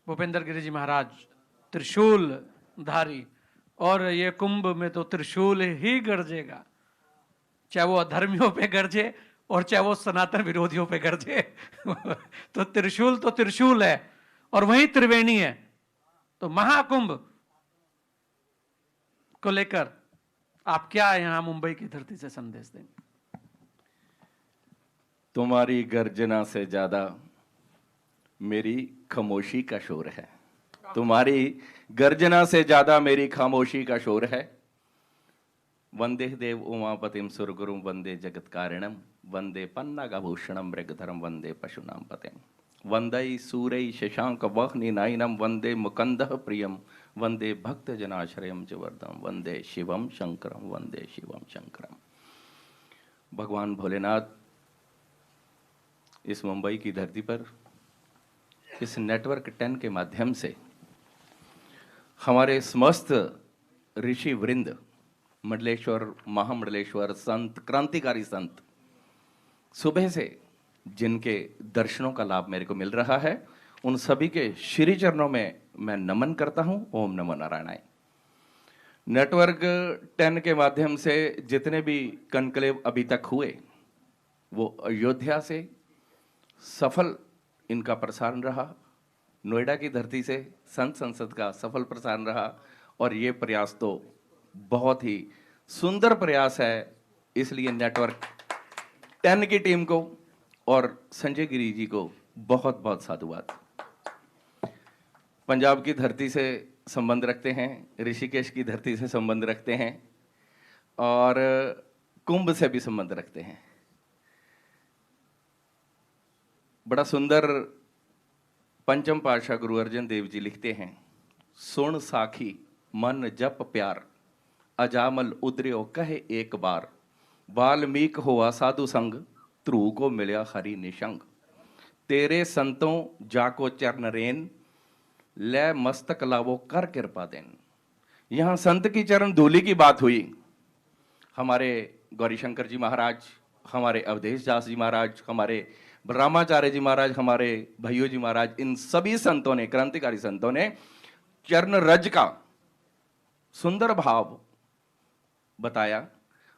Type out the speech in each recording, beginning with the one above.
भूपेंद्र गिरि जी महाराज त्रिशूल धारी, और ये कुंभ में तो त्रिशूल ही गरजेगा, चाहे वो अधर्मियों पे गरजे और चाहे वो सनातन विरोधियों पे गरजे। तो त्रिशूल है और वही त्रिवेणी है। तो महाकुंभ को लेकर आप क्या यहां मुंबई की धरती से संदेश देंगे? तुम्हारी गर्जना से ज्यादा मेरी खामोशी का शोर है। तुम्हारी गर्जना से ज्यादा मेरी खामोशी का शोर है। वंदे देव उमापतिम सुरगुरुम वंदे जगत कारणम वंदे पन्नागभूषणम मृगधरम वंदे पशुनाम पतिम वंदे सूरय शशांक वह्नि नयनम वंदे मुकंदः प्रियम वंदे भक्त जनाश्रयम च वरदम वंदे शिवम शंकरम वंदे शिवम शंकरम। भगवान भोलेनाथ इस मुंबई की धरती पर इस नेटवर्क 10 के माध्यम से हमारे समस्त ऋषि वृंद, मंडलेश्वर, महामंडलेश्वर संत, क्रांतिकारी संत, सुबह से जिनके दर्शनों का लाभ मेरे को मिल रहा है, उन सभी के श्री चरणों में मैं नमन करता हूं। ओम नमो नारायणाय। नेटवर्क 10 के माध्यम से जितने भी कनक्लेव अभी तक हुए वो अयोध्या से सफल इनका प्रसारण रहा, नोएडा की धरती से संत संसद का सफल प्रसारण रहा, और ये प्रयास तो बहुत ही सुंदर प्रयास है। इसलिए नेटवर्क 10 की टीम को और संजय गिरि जी को बहुत बहुत साधुवाद। पंजाब की धरती से संबंध रखते हैं, ऋषिकेश की धरती से संबंध रखते हैं और कुंभ से भी संबंध रखते हैं। बड़ा सुंदर पंचम पातशाह गुरु अर्जन देव जी लिखते हैं, सुन साखी मन जप प्यार अजामल उदर्यो कहे एक बार वाल्मीक हुआ साधु संग ध्रुव को मिलया हरि निशंग तेरे संतों जाको चरण रेन ले मस्तक लावो कर कृपा देन। यहां संत की चरण धूलि की बात हुई। हमारे गौरीशंकर जी महाराज, हमारे अवधेश दास जी महाराज, हमारे ब्रह्माचार्य जी महाराज, हमारे भैयो जी महाराज, इन सभी संतों ने, क्रांतिकारी संतों ने चरण रज का सुंदर भाव बताया,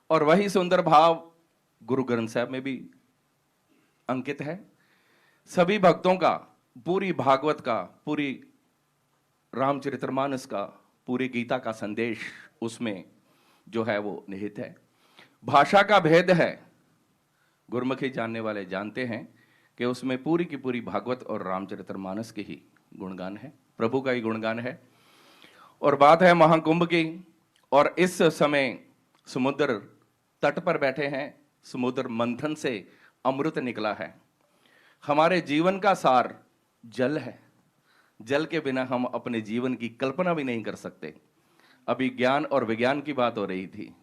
और वही सुंदर भाव गुरु ग्रंथ साहब में भी अंकित है। सभी भक्तों का, पूरी भागवत का, पूरी रामचरितमानस का, पूरी गीता का संदेश उसमें जो है वो निहित है। भाषा का भेद है, गुरमुखी जानने वाले जानते हैं कि उसमें पूरी की पूरी भागवत और रामचरितमानस के ही गुणगान है, प्रभु का ही गुणगान है। और बात है महाकुंभ की, और इस समय समुद्र तट पर बैठे हैं, समुद्र मंथन से अमृत निकला है। हमारे जीवन का सार जल है। जल के बिना हम अपने जीवन की कल्पना भी नहीं कर सकते। अभी ज्ञान और विज्ञान की बात हो रही थी,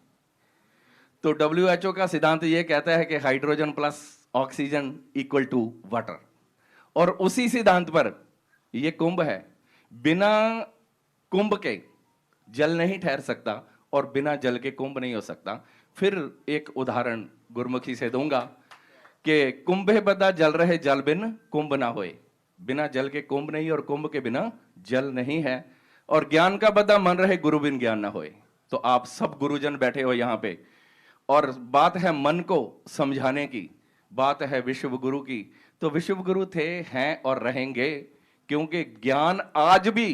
तो WHO का सिद्धांत यह कहता है कि hydrogen plus oxygen equal to water, और उसी सिद्धांत पर यह कुंभ है। बिना कुंभ के जल नहीं ठहर सकता और बिना जल के कुंभ नहीं हो सकता। फिर एक उदाहरण गुरमुखी से दूंगा कि कुंभे बदा जल रहे जल बिन कुंभ ना होए। बिना जल के कुंभ नहीं और कुंभ के बिना जल नहीं है। और ज्ञान का बदा मन रहे गुरु बिन ज्ञान ना होए। तो आप सब गुरुजन बैठे हो यहाँ पे, और बात है मन को समझाने की, बात है विश्व गुरु की। तो विश्व गुरु थे, हैं और रहेंगे, क्योंकि ज्ञान आज भी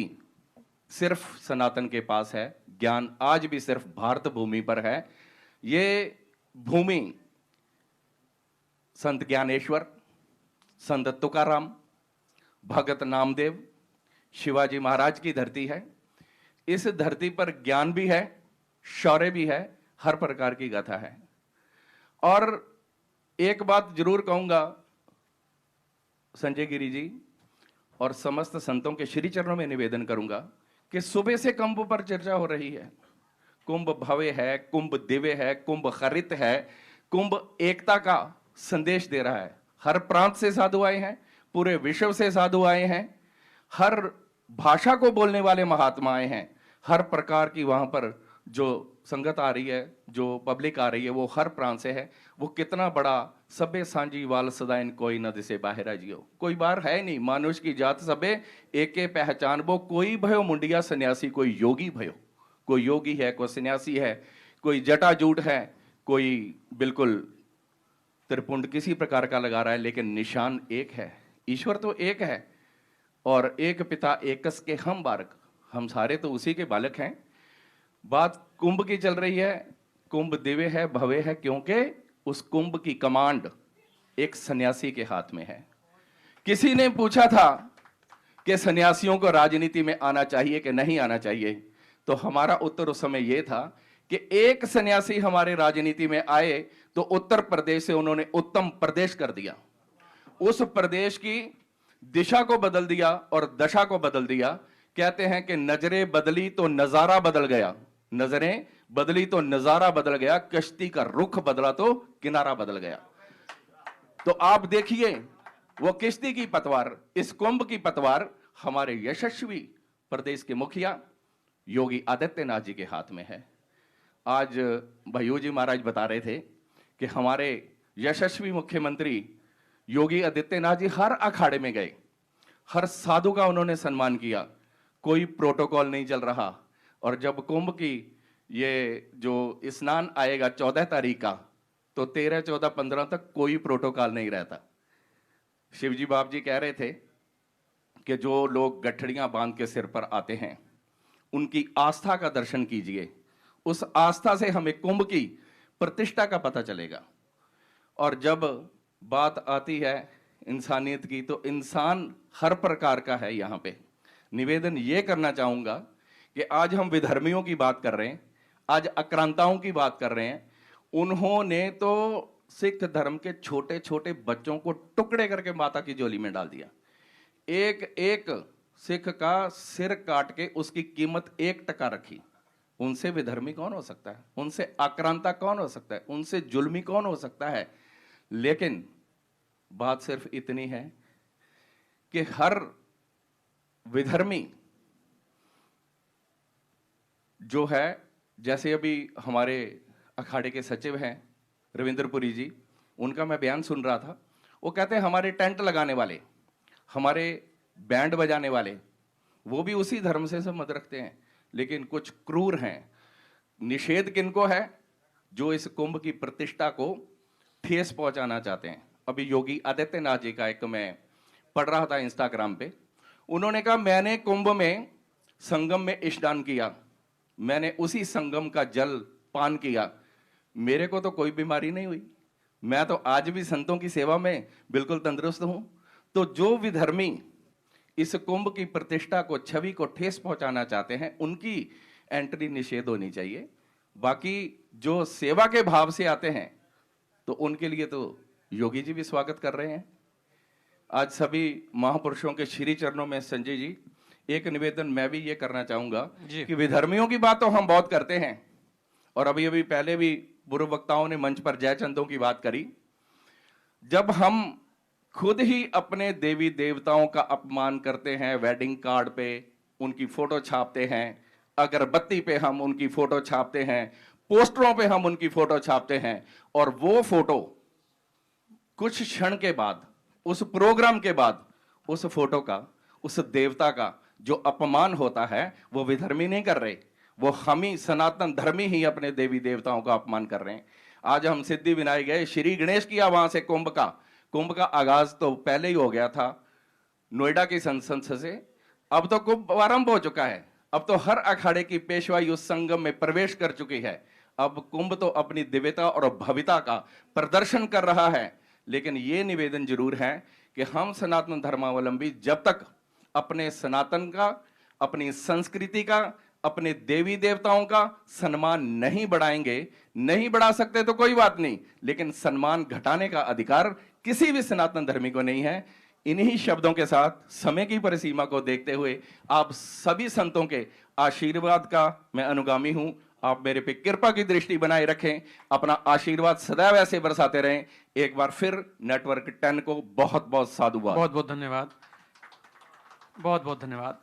सिर्फ सनातन के पास है। ज्ञान आज भी सिर्फ भारत भूमि पर है। ये भूमि संत ज्ञानेश्वर, संत तुकाराम, भगत नामदेव, शिवाजी महाराज की धरती है। इस धरती पर ज्ञान भी है, शौर्य भी है, हर प्रकार की गाथा है। और एक बात जरूर कहूंगा संजय गिरि जी और समस्त संतों के श्री चरणों में निवेदन करूंगा कि सुबह से कुंभ पर चर्चा हो रही है। कुंभ भव्य है, कुंभ दिव्य है, कुंभ हरित है, कुंभ एकता का संदेश दे रहा है। हर प्रांत से साधु आए हैं, पूरे विश्व से साधु आए हैं, हर भाषा को बोलने वाले महात्मा आए हैं। हर प्रकार की वहां पर जो संगत आ रही है, जो पब्लिक आ रही है, वो हर प्रांत से है। वो कितना बड़ा सबे सांझी वाल सदाइन कोई न दिसे बाहरा जियो। कोई बार है नहीं, मानुष की जात सबे एके पहचान वो। कोई भयो मुंडिया सन्यासी, कोई योगी भयो। कोई योगी है, कोई सन्यासी है, कोई जटाजूट है, कोई बिल्कुल त्रिपुंड किसी प्रकार का लगा रहा है, लेकिन निशान एक है। ईश्वर तो एक है और एक पिता एकस के हम बालक, हम सारे तो उसी के बालक हैं। बात कुंभ की चल रही है। कुंभ दिव्य है, भव्य है, क्योंकि उस कुंभ की कमांड एक सन्यासी के हाथ में है। किसी ने पूछा था कि सन्यासियों को राजनीति में आना चाहिए कि नहीं आना चाहिए, तो हमारा उत्तर उस समय यह था कि एक सन्यासी हमारे राजनीति में आए तो उत्तर प्रदेश से उन्होंने उत्तम प्रदेश कर दिया। उस प्रदेश की दिशा को बदल दिया और दशा को बदल दिया। कहते हैं कि नजरें बदली तो नजारा बदल गया, नजरें बदली तो नजारा बदल गया, कश्ती का रुख बदला तो किनारा बदल गया। तो आप देखिए वो किश्ती की पतवार, इस कुंभ की पतवार हमारे यशस्वी प्रदेश के मुखिया योगी आदित्यनाथ जी के हाथ में है। आज भैयू जी महाराज बता रहे थे कि हमारे यशस्वी मुख्यमंत्री योगी आदित्यनाथ जी हर अखाड़े में गए, हर साधु का उन्होंने सम्मान किया, कोई प्रोटोकॉल नहीं चल रहा। और जब कुंभ की ये जो स्नान आएगा 14 तारीख का, तो 13, 14, 15 तक कोई प्रोटोकॉल नहीं रहता। शिवजी बाप जी कह रहे थे कि जो लोग गठड़ियां बांध के सिर पर आते हैं उनकी आस्था का दर्शन कीजिए, उस आस्था से हमें कुंभ की प्रतिष्ठा का पता चलेगा। और जब बात आती है इंसानियत की, तो इंसान हर प्रकार का है। यहाँ पे निवेदन ये करना चाहूंगा कि आज हम विधर्मियों की बात कर रहे हैं, आज आक्रांताओं की बात कर रहे हैं। उन्होंने तो सिख धर्म के छोटे छोटे बच्चों को टुकड़े करके माता की झोली में डाल दिया। एक एक सिख का सिर काट के उसकी कीमत 1 टका रखी। उनसे विधर्मी कौन हो सकता है? उनसे आक्रांता कौन हो सकता है? उनसे जुल्मी कौन हो सकता है? लेकिन बात सिर्फ इतनी है कि हर विधर्मी जो है, जैसे अभी हमारे अखाड़े के सचिव हैं रविंद्रपुरी जी, उनका मैं बयान सुन रहा था। वो कहते हैं हमारे टेंट लगाने वाले, हमारे बैंड बजाने वाले, वो भी उसी धर्म से संबंध रखते हैं, लेकिन कुछ क्रूर हैं। निषेध किनको है? जो इस कुंभ की प्रतिष्ठा को ठेस पहुंचाना चाहते हैं। अभी योगी आदित्यनाथ जी का एक मैं पढ़ रहा था इंस्टाग्राम पे, उन्होंने कहा मैंने कुंभ में संगम में स्नान किया, मैंने उसी संगम का जल पान किया, मेरे को तो कोई बीमारी नहीं हुई, मैं तो आज भी संतों की सेवा में बिल्कुल तंदुरुस्त हूं। तो जो विधर्मी इस कुंभ की प्रतिष्ठा को, छवि को ठेस पहुंचाना चाहते हैं, उनकी एंट्री निषेध होनी चाहिए। बाकी जो सेवा के भाव से आते हैं तो उनके लिए तो योगी जी भी स्वागत कर रहे हैं। आज सभी महापुरुषों के श्री चरणों में संजय जी एक निवेदन मैं भी ये करना चाहूंगा कि विधर्मियों की बात तो हम बहुत करते हैं, और अभी अभी पहले भी पूर्व वक्ताओं ने मंच पर जयचंदों की बात करी। जब हम खुद ही अपने देवी देवताओं का अपमान करते हैं, वेडिंग कार्ड पे उनकी फोटो छापते हैं, अगरबत्ती पे हम उनकी फोटो छापते हैं, पोस्टरों पे हम उनकी फोटो छापते हैं, और वो फोटो कुछ क्षण के बाद, उस प्रोग्राम के बाद, उस फोटो का, उस देवता का जो अपमान होता है वो विधर्मी नहीं कर रहे, वो हम ही सनातन धर्मी ही अपने देवी देवताओं का अपमान कर रहे हैं। आज हम सिद्धि विनायक गए, श्री गणेश किया वहां से कुंभ का आगाज तो पहले ही हो गया था नोएडा की संसद से। अब तो कुंभ आरंभ हो चुका है, अब तो हर अखाड़े की पेशवाई उस संगम में प्रवेश कर चुकी है। अब कुंभ तो अपनी दिव्यता और भव्यता का प्रदर्शन कर रहा है। लेकिन ये निवेदन जरूर है कि हम सनातन धर्मावलंबी जब तक अपने सनातन का, अपनी संस्कृति का, अपने देवी देवताओं का सम्मान नहीं बढ़ाएंगे, नहीं बढ़ा सकते तो कोई बात नहीं, लेकिन सम्मान घटाने का अधिकार किसी भी सनातन धर्मी को नहीं है। इन्हीं शब्दों के साथ समय की परिसीमा को देखते हुए आप सभी संतों के आशीर्वाद का मैं अनुगामी हूं। आप मेरे पे कृपा की दृष्टि बनाए रखें, अपना आशीर्वाद सदैव ऐसे बरसाते रहें। एक बार फिर नेटवर्क 10 को बहुत बहुत साधुवाद। बहुत बहुत धन्यवाद, बहुत बहुत धन्यवाद।